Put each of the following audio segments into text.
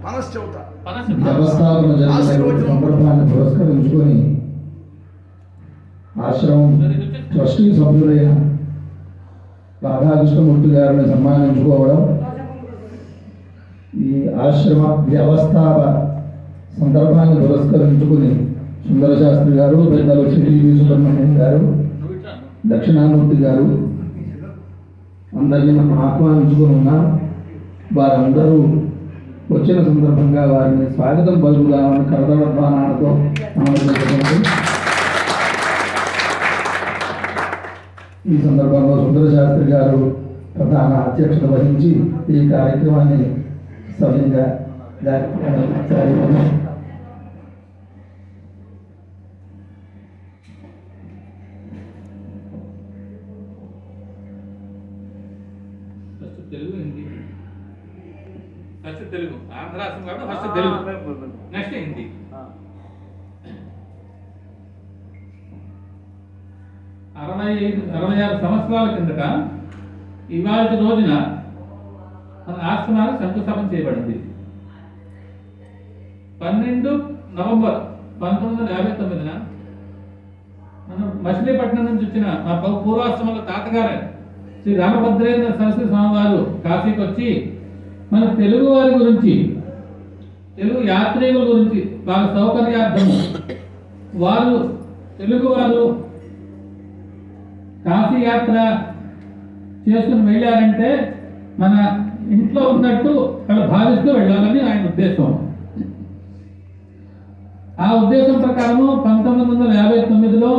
వ్యవస్థాపన జరిగిన సందర్భాన్ని పురస్కరించుకొని ఆశ్రమం ట్రస్టీ సభ్యులైన రాధాకృష్ణమూర్తి గారిని సన్మానించుకోవడం, ఈ ఆశ్రమ వ్యవస్థాప సందర్భాన్ని పురస్కరించుకుని సుందర శాస్త్రి గారు, పెద్దలు శ్రీ సుబ్రహ్మణ్యం గారు, దక్షిణామూర్తి గారు అందరినీ మనం ఆహ్వానించుకుని ఉన్నాం. వారందరూ వచ్చిన సందర్భంగా వారిని స్వాగతం పలుకుదామని కరదళధ్వానాలతో ఆనందించుకుంటూ ఈ సందర్భంలో సుందర శాస్త్రి గారు ప్రధాన అధ్యక్షత వహించి ఈ కార్యక్రమాన్ని సవ్యంగా తెలుగు ఆంధ్ర రాష్ట్రం కాబట్టి ఫస్ట్ తెలుగు, నెక్స్ట్ హిందీ. అరవై 66 సంవత్సరాల కిందట ఇవాళ రోజున మన ఆశ్రమానికి శంకుస్థాపన చేయబడింది. 12 నవంబర్ 1959న మనం మచిలీపట్నం నుంచి వచ్చిన మా పూర్వాశ్రమంలో తాతగారు శ్రీ రామభద్రేంద్ర సరస్వతి స్వామి వారు కాశీకి వచ్చి మన తెలుగు వారి గురించి, తెలుగు యాత్రికుల గురించి వారి సౌకర్యార్థము వారు తెలుగు వారు కాశీ యాత్ర చేసుకుని వెళ్ళారంటే మన ఇంట్లో ఉన్నట్టు వాళ్ళు భావిస్తూ వెళ్ళాలని ఆయన ఉద్దేశం. ఆ ఉద్దేశం ప్రకారము 1959లో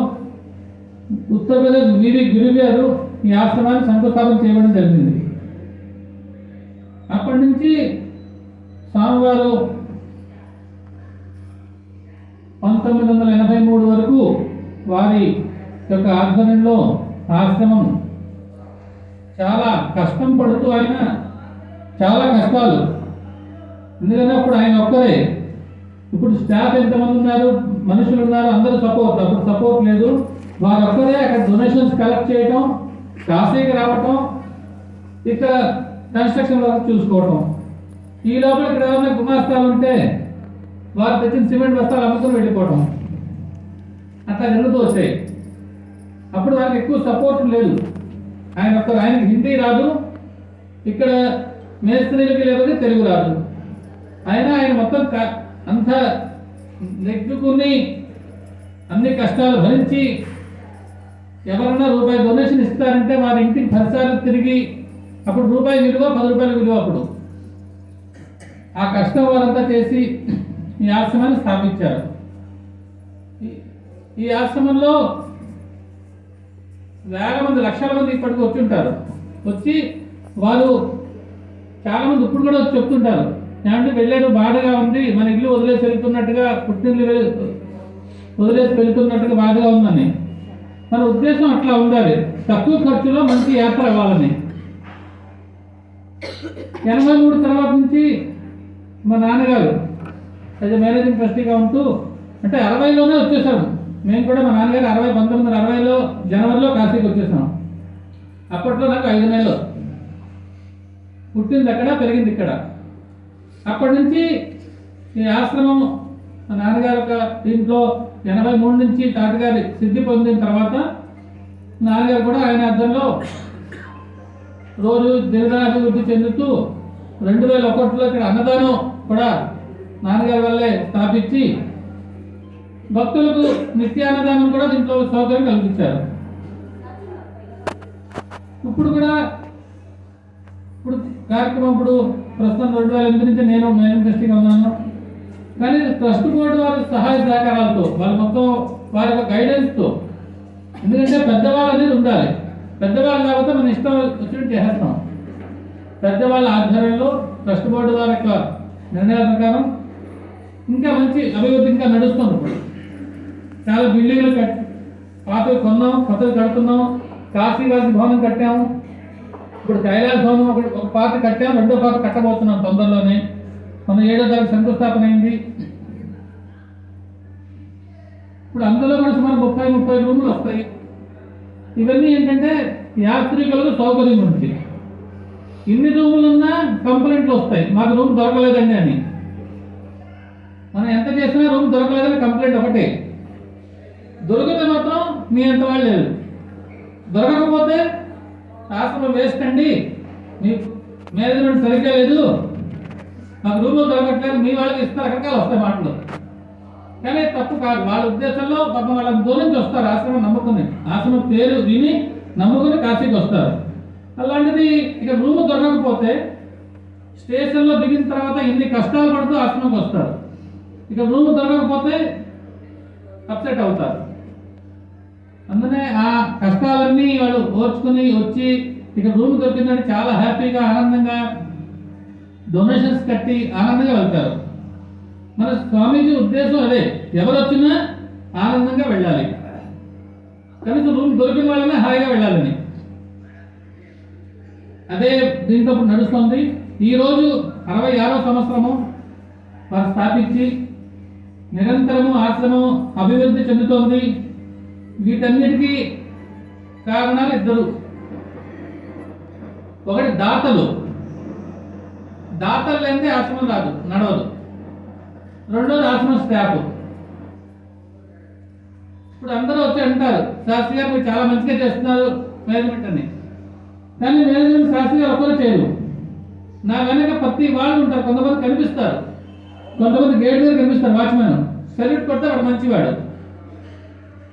ఉత్తరప్రదేశ్ వీరి గురువు గారు ఈ ఆశ్రమాన్ని శంకుస్థాపన చేయడం జరిగింది. అప్పటి నుంచి స్వామివారు 1983 వరకు వారి యొక్క ఆధ్వర్యంలో ఆశ్రమం చాలా కష్టం పడుతూ, ఆయన చాలా కష్టాలు, ఎందుకంటే అప్పుడు ఆయన ఒక్కరే, ఇప్పుడు స్టాఫ్ ఎంతమంది ఉన్నారు, మనుషులు ఉన్నారు, అందరూ సపోర్ట్, అప్పుడు సపోర్ట్ లేదు. వారు ఒక్కరే అక్కడ డొనేషన్స్ కలెక్ట్ చేయటం, కాశీకి రావటం, ఇక్కడ కన్స్ట్రక్షన్ వర్క్ చూసుకోవటం. ఈ లోపల ఇక్కడ ఏమైనా గుమాస్తాలు ఉంటే వారు తెచ్చిన సిమెంట్ బస్తాలు అమ్ముకుని వెళ్ళిపోవటం, అట్లా జరుగుతూ వచ్చాయి. అప్పుడు వారికి ఎక్కువ సపోర్ట్ లేదు. ఆయనకి హిందీ రాదు, ఇక్కడ మేస్త్రీలకి లేకపోతే తెలుగు రాదు. ఆయన మొత్తం అంత నెగ్గుకుని అన్ని కష్టాలు భరించి ఎవరన్నా రూపాయి డొనేషన్ ఇస్తారంటే వారి ఇంటికి 10 సార్లు తిరిగి, అప్పుడు రూపాయి విలువ 10 రూపాయల విలువ. అప్పుడు ఆ కష్టం వారంతా చేసి ఈ ఆశ్రమాన్ని స్థాపించారు. ఈ ఆశ్రమంలో వేల మంది, లక్షల మంది ఇప్పటికి వచ్చి ఉంటారు. వచ్చి వారు చాలా మంది ఇప్పుడు కూడా వచ్చి చెప్తుంటారు, ఏమంటే వెళ్ళారు బాధగా ఉంది, మన ఇల్లు వదిలేసి వెళ్తున్నట్టుగా, పుట్టిల్లు వదిలేసి వెళ్తున్నట్టుగా బాధగా ఉందని. మన ఉద్దేశం అట్లా ఉండాలి, తక్కువ ఖర్చులో మంచి యాత్ర అవ్వాలని. 83 తర్వాత నుంచి మా నాన్నగారు యాజ్ మేనేజింగ్ ట్రస్టీగా ఉంటూ, అంటే 60లోనే వచ్చేసాము మేము కూడా. మా నాన్నగారు 1960లో జనవరిలో కాశీకి వచ్చేసాం. అప్పట్లో నాకు 5 నెలలు, పుట్టింది అక్కడ, పెరిగింది ఇక్కడ. అప్పటి నుంచి ఈ ఆశ్రమం మా నాన్నగారు ఒక దీంట్లో 83 నుంచి తాతగారి సిద్ధి పొందిన తర్వాత నాన్నగారు కూడా ఆయన అర్థంలో రోజు దినదనాభివృద్ధి చెందుతూ 2001లో ఇక్కడ అన్నదానం కూడా నాన్నగారి వల్లే స్థాపించి భక్తులకు నిత్యాన్నదానం కూడా దీంట్లో సౌకర్యం కల్పించారు. ఇప్పుడు కూడా కార్యక్రమం ప్రస్తుతం 2008 నుంచి నేను మేనేజింగ్ ట్రస్టీగా ఉన్నాను. కానీ ట్రస్ట్ బోర్డు వారి సహాయ సహకారాలతో, వాళ్ళు మొత్తం వారి యొక్క గైడెన్స్తో, ఎందుకంటే పెద్దవాళ్ళు అనేది ఉండాలి. పెద్దవాళ్ళు లేకపోతే మన ఇష్టం వచ్చినట్టు చేసేస్తాం. పెద్దవాళ్ళ ఆధ్వర్యంలో ట్రస్ట్ బోర్డు వారి యొక్క నిర్ణయాల ప్రకారం ఇంకా మంచి అభివృద్ధి ఇంకా నడుస్తుంది. ఇప్పుడు చాలా బిల్డింగ్లు పాతవి కొన్నాం, కొత్తవి కడుతున్నాం. కాశీవాసి భవనం కట్టాము, ఇప్పుడు కైలాస భవనం ఒక పాత కట్టాము, రెండో పాత కట్టబోతున్నాం తొందరలోనే. మన 7వ తారీఖు శంకుస్థాపన అయింది. ఇప్పుడు అందులో కూడా సుమారు 30 రూములు వస్తాయి. ఇవన్నీ ఏంటంటే యాత్రికులకు సౌకర్యం గురించి. ఇన్ని రూములున్నా కంప్లైంట్లు వస్తాయి, మాకు రూమ్ దొరకలేదండి అని. మనం ఎంత చేసినా రూమ్ దొరకలేదని కంప్లైంట్ ఒకటే. దొరికితే మాత్రం మీ అంత వాళ్ళు లేదు, దొరకకపోతే ఆశ్రమం వేస్ట్ అండి, మీ మేనేజ్మెంట్ సరిగ్గా లేదు, మాకు రూమ్ దొరకట్లేదు, మీ వాళ్ళకి ఇస్తారు, రకరకాలు వస్తాయి మాటలు. కానీ తప్పు కాదు. వాళ్ళ ఉద్దేశంలో పాపం వాళ్ళ దూరం నుంచి వస్తారు ఆశ్రమం నమ్ముకుని, ఆశ్రమం పేరు విని నమ్ముకుని కాశీకి వస్తారు. అలాంటిది ఇక రూమ్ దొరకకపోతే స్టేషన్లో దిగిన తర్వాత ఎన్ని కష్టాలు పడుతూ ఆశ్రమంకి వస్తారు. ఇక రూమ్ దొరకకపోతే అప్సెట్ అవుతారు. అందుకనే ఆ కష్టాలన్నీ వాళ్ళు ఓర్చుకుని వచ్చి ఇక రూమ్ దొరికిందని చాలా హ్యాపీగా ఆనందంగా డొనేషన్స్ కట్టి ఆనందంగా వెళ్తారు. మన స్వామీజీ ఉద్దేశం అదే, ఎవరు వచ్చినా ఆనందంగా వెళ్ళాలి, కనీసం రూమ్ దొరికిన వాళ్ళనే హాయిగా వెళ్ళాలని. అదే దీంతో నడుస్తుంది. ఈరోజు 66వ సంవత్సరము వారు స్థాపించి నిరంతరము ఆశ్రమం అభివృద్ధి చెందుతోంది. వీటన్నిటికీ కారణాలు ఇద్దరు. ఒకటి దాతలు లేనిదే ఆశ్రమం రాదు, నడవదు. రెండోది ఆశ్రమం స్టాఫ్. ఇప్పుడు అందరూ వచ్చి అంటారు, శాస్త్రి గారు మీరు చాలా మంచిగా చేస్తున్నారు మేనేజ్మెంట్ అని. కానీ మేనేజ్మెంట్ శాస్త్రి గారు ఒక్కరు చేయరు. నా వెనక ప్రతి వాళ్ళు ఉంటారు. కొంతమంది కనిపిస్తారు, కొంతమంది గేట్ దగ్గర కనిపిస్తారు, వాచ్మెన్ సల్యూట్ కొడితే వాడు మంచివాడు,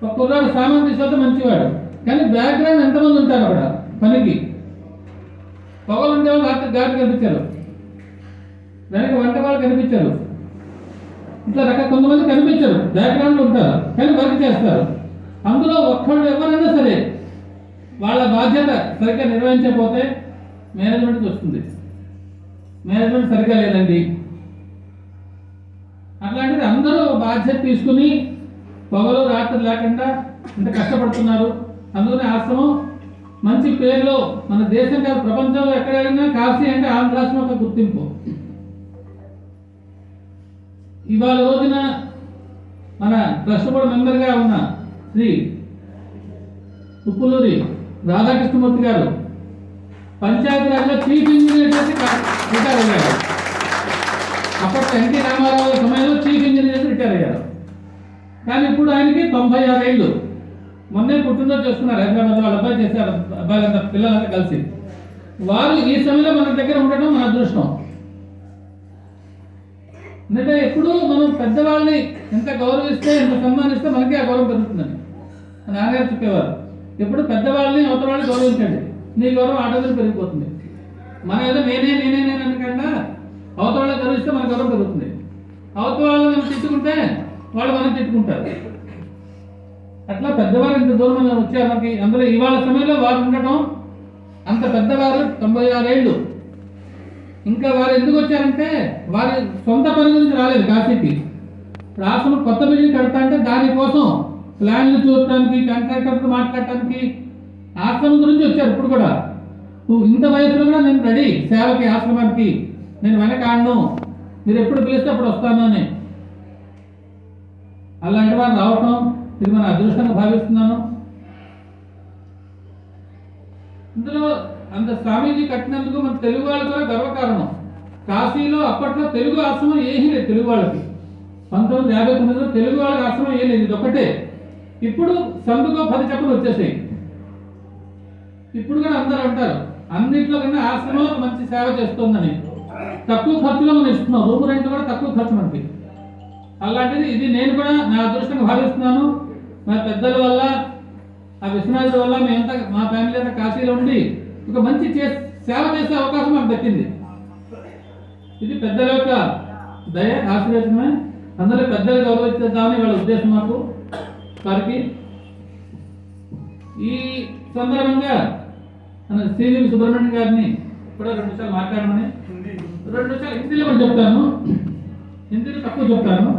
ఒక కుర్రాడు సామాన్ తీసుకొస్తే మంచివాడు. కానీ బ్యాక్గ్రౌండ్ ఎంతమంది ఉంటారు అక్కడ పనికి. పొగలు ఉండేవాళ్ళు రాత్రి గాడి కనిపించారు, వెనక వంట వాళ్ళు కనిపించారు, ఇట్లా కొంతమంది కనిపించరు, బ్యాక్గ్రౌండ్లో ఉంటారు కానీ వర్క్ చేస్తారు. అందులో ఒక్కళ్ళు ఎవరైనా సరే వాళ్ళ బాధ్యత సరిగ్గా నిర్వహించకపోతే మేనేజ్మెంట్కి వస్తుంది, మేనేజ్మెంట్ సరిగ్గా లేదండి. అట్లాంటిది అందరూ బాధ్యత తీసుకుని పొగలు రాత్రి లేకుండా ఇంత కష్టపడుతున్నారు. అందుకని ఆశ్రమం మంచి పేరులో మన దేశం కాదు ప్రపంచంలో ఎక్కడైనా కాశీ అంటే ఆంధ్రాశ్రమం ఒక గుర్తింపు. ఇవాళ రోజున మన ట్రస్ట్ బోర్డు మెంబర్గా ఉన్న శ్రీ ఉప్పులూరి రాధాకృష్ణమూర్తి గారు పంచాయతీరాజ్లో చీఫ్ ఇంజనీర్ చేసి రిటైర్ అయ్యారు. అప్పట్లో ఎన్టీ రామారావు సమయంలో చీఫ్ ఇంజనీర్ చేసి రిటైర్ అయ్యారు. కానీ ఇప్పుడు ఆయనకి 96 ఏళ్ళు. మొన్నే పుట్టినరోజు చేస్తున్నారు హైదరాబాద్లో. వాళ్ళ అబ్బాయి చేశారు, అబ్బాయిలంతా పిల్లలంతా కలిసి. వారు ఈ సమయంలో మన దగ్గర ఉండటం మన అదృష్టం. ఎందుకంటే ఎప్పుడు మనం పెద్దవాళ్ళని ఎంత గౌరవిస్తే ఎంత సన్మానిస్తే మనకి ఆ గౌరవం పెరుగుతుందని మా నాన్నగారు చెప్పేవారు. ఎప్పుడు పెద్దవాళ్ళని అవతల వాళ్ళని గౌరవించండి, నీ గౌరవం ఆటోమేటిక్ పెరిగిపోతుంది. మనం ఏదో నేనే అనకుండా అవతల వాళ్ళని గౌరవిస్తే మన గౌరవం పెరుగుతుంది. అవతల వాళ్ళని మనం తిట్టుకుంటే వాళ్ళు మనం తిట్టుకుంటారు. అట్లా పెద్దవారు ఇంత దూరం మనం వచ్చారు మనకి. అందులో ఇవాళ సమయంలో వారు ఉండటం, అంత పెద్దవారు 96 ఏళ్ళు. ఇంకా వారు ఎందుకు వచ్చారంటే వారి సొంత పని గురించి రాలేదు కాశీకి. ఇప్పుడు ఆశ్రమం కొత్త బిల్డింగ్ కడతా అంటే దానికోసం ప్లాన్లు చూడటానికి, కాంట్రాక్టర్తో మాట్లాడటానికి ఆశ్రమం గురించి వచ్చారు. ఇప్పుడు కూడా నువ్వు ఇంత వయసులో కూడా నేను రెడీ సేవకి, ఆశ్రమానికి నేను వెనకాడను, మీరు ఎప్పుడు పిలిస్తే అప్పుడు వస్తాను అని. అలాంటి వారు రావటం ఇది మన అదృష్టంగా భావిస్తున్నాను. ఇందులో అంత స్వామీజీ కట్టినందుకు మన తెలుగు వాళ్ళు కూడా గర్వకారణం. కాశీలో అప్పట్లో తెలుగు ఆశ్రమం ఏమీ లేదు తెలుగు వాళ్ళకి. 1959లో తెలుగు వాళ్ళకి ఆశ్రమం ఏం లేదు, ఇది ఒకటే. ఇప్పుడు సందుకో 10 చెప్పులు వచ్చేసాయి. ఇప్పుడు కూడా అందరూ అంటారు అన్నింటిలో కన్నా ఆశ్రమం మంచి సేవ చేస్తుందని. తక్కువ ఖర్చులో మనం ఇస్తున్నాం, రూమ్ రెంట్ కూడా తక్కువ ఖర్చు మనకి. అలాంటిది ఇది నేను కూడా నా అదృష్టంగా భావిస్తున్నాను. మా పెద్దల వల్ల, ఆ విశ్వనాథుడి వల్ల మేమంతా మా ఫ్యామిలీ అంతా కాశీలో ఉండి ఒక మంచి సేవ చేసే అవకాశం మాకు దక్కింది. ఇది పెద్దల యొక్క దయ, ఆశీర్వచనమే. అందరూ పెద్దలు గౌరవించేద్దామని వాళ్ళ ఉద్దేశం మాకు వారికి. ఈ సందర్భంగా మన శ్రీదేవి సుబ్రహ్మణ్యం గారిని కూడా 2 నిమిషాలు మాట్లాడమని, 2 నిమిషాలు హిందీలో కూడా చెప్తాను, హిందీలో తక్కువ చెప్తాను.